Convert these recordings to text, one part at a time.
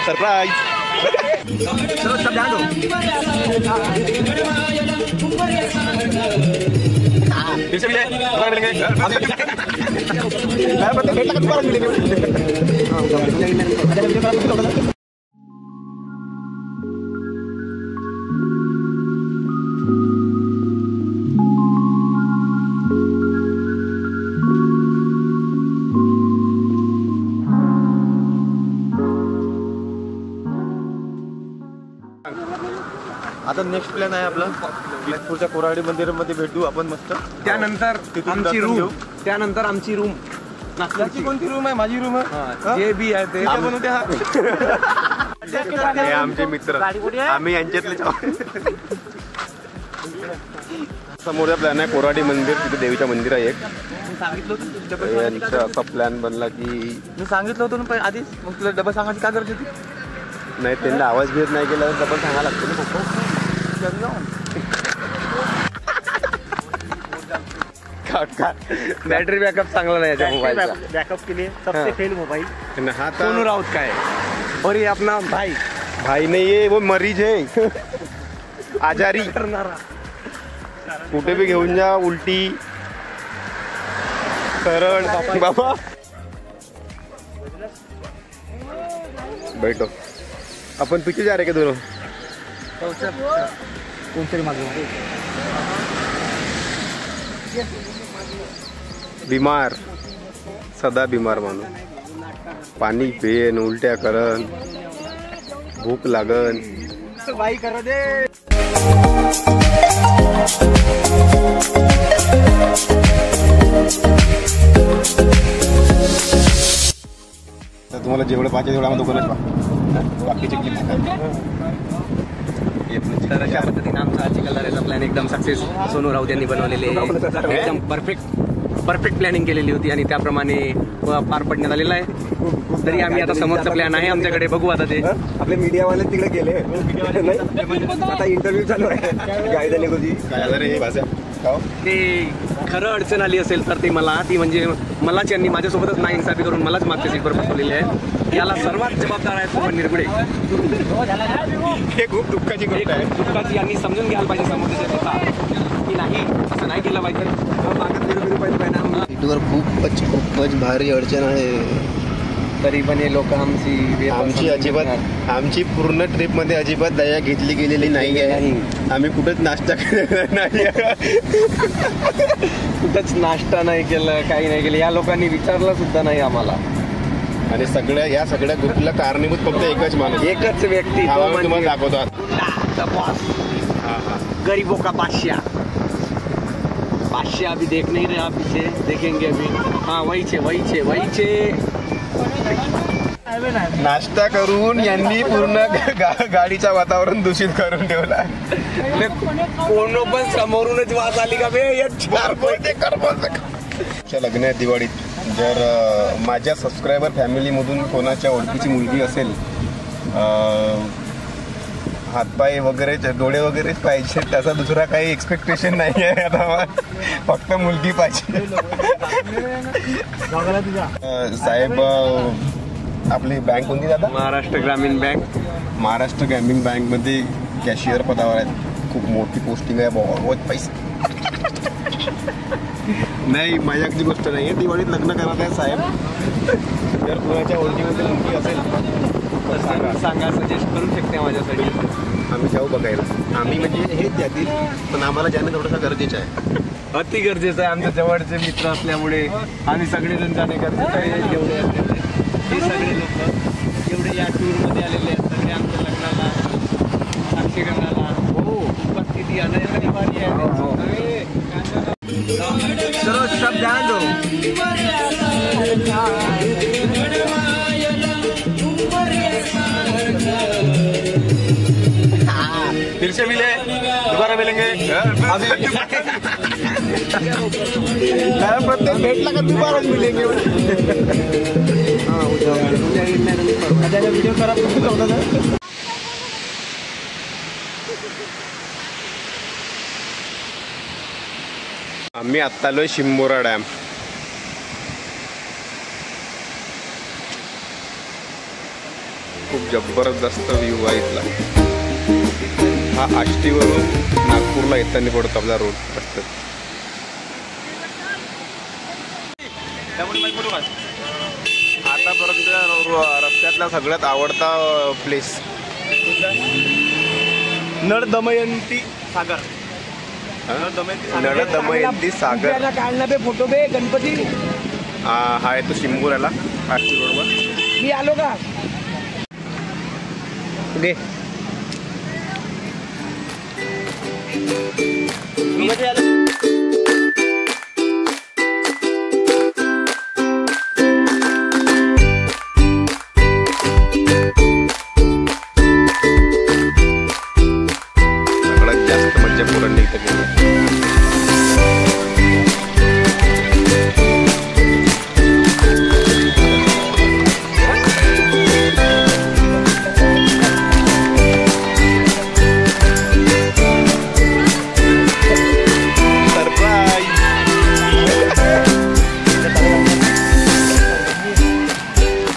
Surprise. चलो सब ध्यान दो। फिर से मिले, दोबारा मिलेंगे। मैं पता भेटला का दोबारा मिलेंगे। आता नेक्स्ट प्लॅन आहे आपला नागपूरच्या कोराडी मंदिरामध्ये भेटू आपण मस्त. त्यानंतर आमची रूम, त्यानंतर आमची रूम. नागपूरची कोणती रूम आहे? माझी रूम आहे. जे बी आहे ते बनवते. हे आमचे मित्र, आम्ही यांच्यातले. समोरचा प्लॅन आहे कोराडी मंदिर, तिथे देवीच्या मंदिर आहे एक. यांचा असा प्लॅन बनला की मी सांगितलं होतं ना आधीच, मग तुला डबा सांगायची का गरज होती? नाही, त्यांना आवाज घेत नाही केला तर डबल सांगायला लागतो ना फक्त. बॅटरी बॅकअप चांगला नाही याच्या मोबाईलचा. बैकअप के लिए सबसे फेल मोबाइल सोनू राउत का है और ये अपना भाई भाई नहीं है, वो मरीज है, आजारी. कुठे भी घेऊन जा, उलटी सरळ बाबा. बैठो, अपन पीछे जा रहे क्या दोनों? बीमार, सदा बीमार माणूस. पाणी पेन, उलट्या करन, भूक लागन. भाई कर दे. तर तुम्हाला जेवढं पाहिजे तेवढं आम्हाला दोघांनाच पहा. बाकीचे तर अशा पद्धतीने आमचा आजची कलरचा प्लॅन एकदम सक्सेस सोनू राऊत यांनी बनवलेले, एकदम परफेक्ट प्लॅनिंग केलेली होती आणि त्याप्रमाणे पार पडण्यात आलेला आहे. तरी आम्ही आता समोरचा प्लॅन आहे आमच्याकडे, बघू आता ते. आपले मीडियावाले तिकडे गेले, आता इंटरव्ह्यू चालू आहे. काय झाले कोणी काय झालं रे भाषा? ते खरं अडचण आली असेल तर ते ती म्हणजे मलाच यांनी माझ्यासोबतच नाइंसाफी करून मलाच मागच्या सीटवर बसवलेली आहे. याला सर्वात जबाबदार आहे सुमन निरगुडे. हे खूप दुःखाची गोष्ट आहे. दुःखाची यांनी समजून घ्यायला पाहिजे समोरच्या की नाही, असं नाही केलं पाहिजे. सीटवर खूपच भारी अडचण आहे. तरी पण हे लोक आमची पूर्ण ट्रिप मध्ये अजिबात दया घेतली गेलेली नाही आहे. आम्ही कुठंच नाश्ता केलेला नाही, कुठंच नाश्ता नाही केलं, काही नाही केलं. या लोकांनी विचारलं सुद्धा नाही आम्हाला. आणि या सगळ्या गोष्टीला कारणीभूत फक्त एकच माणूस, एकच व्यक्ती, तुम्हाला दाखवतो. गरीबों का बादशाह अभी देख नहीं रहे आप, पीछे देखेंगे अभी. हाँ वही छे. नाश्ता करून यांनी पूर्ण गाडीचं वातावरण दूषित करून ठेवला. कोण पण समोरूनच वाज आली का बे. लग्न आहे दिवाळीत. जर माझ्या सबस्क्रायबर फॅमिलीमधून कोणाच्या ओळखीची मुलगी असेल, हातपाय वगैरे डोळे वगैरे पाहिजे, त्याचा दुसरा काही एक्सपेक्टेशन नाही आहे. आता फक्त मुलगी पाहिजे. साहेब आपली बँक कोणती दादा? महाराष्ट्र ग्रामीण बँक. महाराष्ट्र ग्रामीण बँकमध्ये कॅशियर पदावर आहेत. खूप मोठी पोस्टिंग आहे, बहुत पैसे. नाही, माझ्याकडची गोष्ट नाही आहे. दिवाळीत लग्न करत आहे साहेब. जर कोणाच्या ओळखीमध्ये मुलगी असेल तर सांगा, सजेस्ट करू शकते माझ्यासाठी. आम्ही जाऊ बघायला. आम्ही म्हणजे हेच द्यातील, पण आम्हाला जाणं थोडंसं गरजेचं आहे. अति गरजेचं आहे. आमच्या जवळचे मित्र असल्यामुळे आम्ही सगळेजण जाणे गरजेचं आहे. हे सगळे लोक जेवढे या टूरमध्ये आलेले आहेत सगळे आमच्या लग्नाला, साक्षीकरणाला उपस्थिती अनिवार्य आहे. चलो सब ध्यान दो. फिर से मिले, दोबारा मिलेंगे. प्रत्येक भेटला का दोबारा मिलेंगे. व्हिडिओ करा. आम्ही आत्ता आलोय शिंबोरा डॅम. खूप जबरदस्त व्ह्यू आहे इथला. हा आष्टीवरून नागपूरला येताना पडतो आपला रोड रस्त्यात. आतापर्यंत रस्त्यातला सगळ्यात आवडता प्लेस नळ दमयंती सागर. नळ दमयंती सागर. काढला बे फोटो बे गणपती. हा आहे तो शिंबूराला आष्टी रोडवर. मी आलो का ओके. सगळ्यात जास्त मज्जा पोरांनी इथं केली.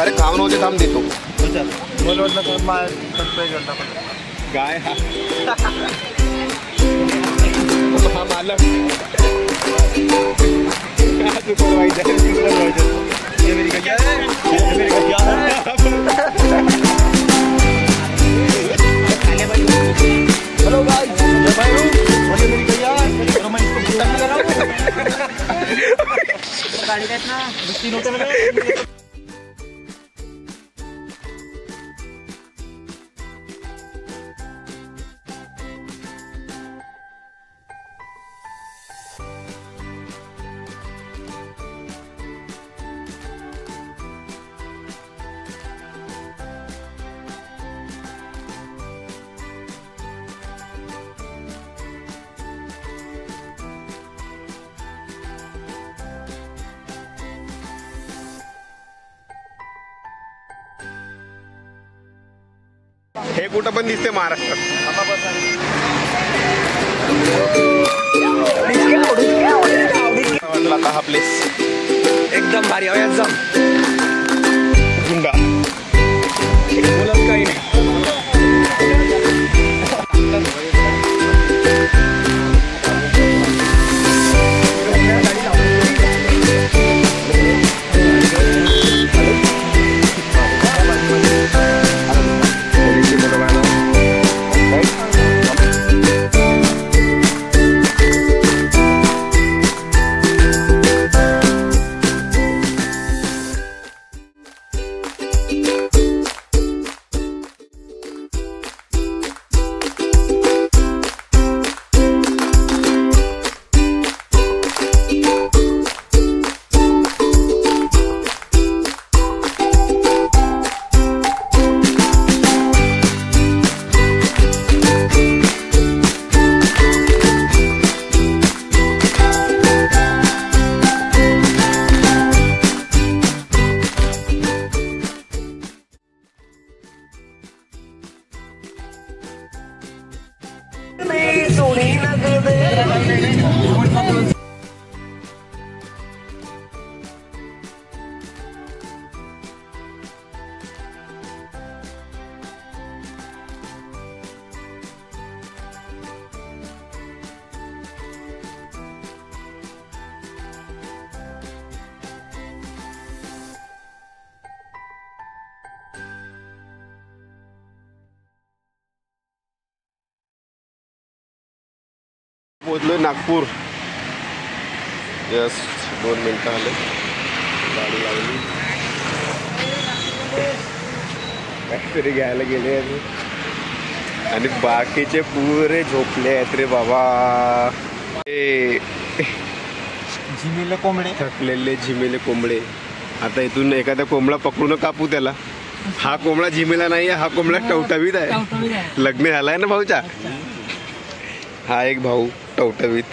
अरे खाऊ नव्हते थांब देतो. मला वाटलं गाय हा मालक हेलो गाइस, मुझे मेरी गैया है, मैं इसको बुला के रहा हूं. गाड़ी का इतना 3 होते मेरे. हे कुठं पण दिसते महाराष्ट्रात. वाटला आता हा प्लेस एकदम भारी आहे. एकदम गुंडा बोलत काही नाही. पोहोचलोय नागपूर. जस्ट 2 मिनिटं आले. गाडी लागली. काहीतरी घ्यायला गेले आणि बाकीचे पुरे झोपले आहेत रे बाबा. झिमिले कोंबडे, थकलेले झिमेले कोंबडे. आता इथून एखादा कोंबडा पकडून कापू त्याला. हा कोंबडा झिमेला नाही आहे, हा कोंबडा टवटवीत आहे. लग्न झालाय ना भाऊच्या. हा एक भाऊ टवटवीत,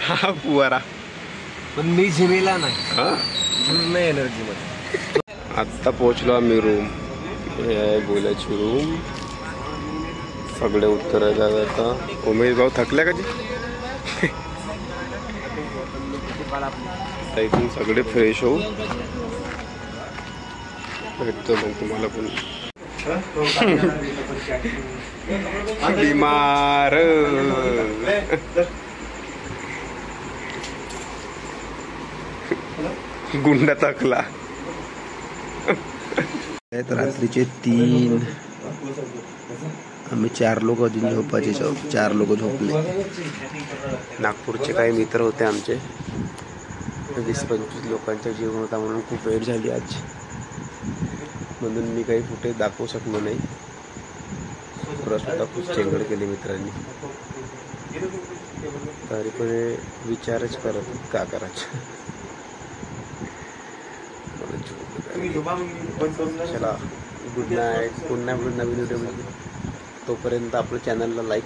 हा पुवारा. पण मी झिमेला नाही. हा पूर्ण एनर्जी मध्ये. आत्ता पोहोचलो आम्ही रूम. हे आहे बोलायची रूम. सगळे उत्तरायला आता. उमेश भाऊ थकल्या का जी? आता इथून सगळे फ्रेश होऊ. भेटतो मग तुम्हाला पण. बिमार गुंडा तकला. रात्रीचे 3 आम्ही 4 लोक अजून झोपायचे. 4 लोक झोपले. नागपूरचे काही मित्र होते आमचे. 20-25 लोकांचं जेवण होता म्हणून खूप वेळ झाली आज, म्हणून मी काही फुटेज दाखवू शकलो नाही. सुद्धा खूप चेंगड केली मित्रांनी. तरी पण विचारच करत का करायचं. चला गुड नाईट. पुन्हा नवीन व्हिडिओ. तोपर्यंत आपल्या चॅनलला लाईक